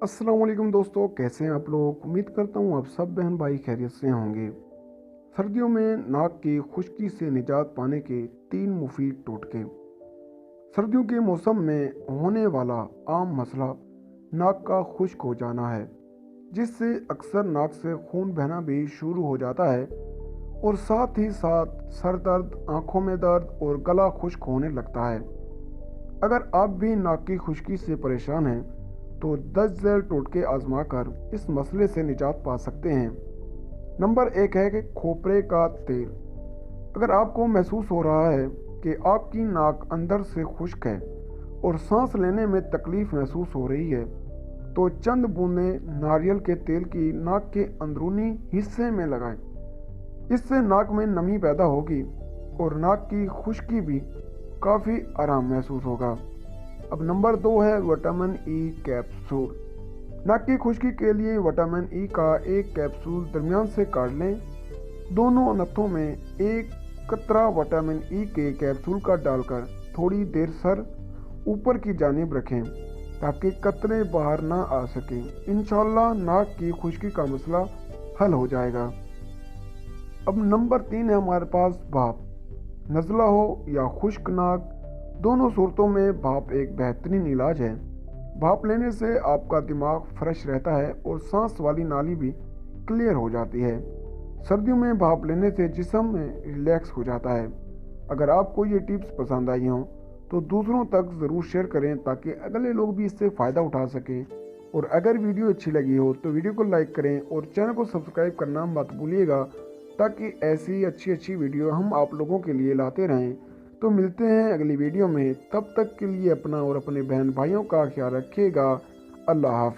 अस्सलाम वालेकुम दोस्तों, कैसे हैं आप लोग। उम्मीद करता हूँ आप सब बहन भाई खैरियत से होंगे। सर्दियों में नाक की खुश्की से निजात पाने के 3 मुफीद टोटके। सर्दियों के मौसम में होने वाला आम मसला नाक का खुश्क हो जाना है, जिससे अक्सर नाक से खून बहना भी शुरू हो जाता है और साथ ही साथ सर दर्द, आंखों में दर्द और गला खुश्क होने लगता है। अगर आप भी नाक की खुश्की से परेशान हैं तो 10 झैल टोटके आजमा कर इस मसले से निजात पा सकते हैं। नंबर 1 है कि खोपरे का तेल। अगर आपको महसूस हो रहा है कि आपकी नाक अंदर से खुश्क है और सांस लेने में तकलीफ महसूस हो रही है, तो चंद बूंदें नारियल के तेल की नाक के अंदरूनी हिस्से में लगाएं। इससे नाक में नमी पैदा होगी और नाक की खुश्की भी काफ़ी आराम महसूस होगा। अब नंबर 2 है विटामिन ई कैप्सूल। नाक की खुश्की के लिए विटामिन ई का एक कैप्सूल दरमियान से काट लें। दोनों नथों में एक कतरा विटामिन ई के कैप्सूल का डालकर थोड़ी देर सर ऊपर की जानिब रखें ताकि कतरे बाहर ना आ सकें। इंशाल्लाह नाक की खुश्की का मसला हल हो जाएगा। अब नंबर 3 है हमारे पास भाप। नज़ला हो या खुश्क नाक, दोनों सूरतों में भाप एक बेहतरीन इलाज है। भाप लेने से आपका दिमाग फ्रेश रहता है और सांस वाली नाली भी क्लियर हो जाती है। सर्दियों में भाप लेने से जिस्म में रिलैक्स हो जाता है। अगर आपको ये टिप्स पसंद आई हों तो दूसरों तक ज़रूर शेयर करें ताकि अगले लोग भी इससे फ़ायदा उठा सकें। और अगर वीडियो अच्छी लगी हो तो वीडियो को लाइक करें और चैनल को सब्सक्राइब करना मत भूलिएगा ताकि ऐसी अच्छी अच्छी वीडियो हम आप लोगों के लिए लाते रहें। तो मिलते हैं अगली वीडियो में, तब तक के लिए अपना और अपने बहन भाइयों का ख्याल रखिएगा। अल्लाह हाफ़िज़।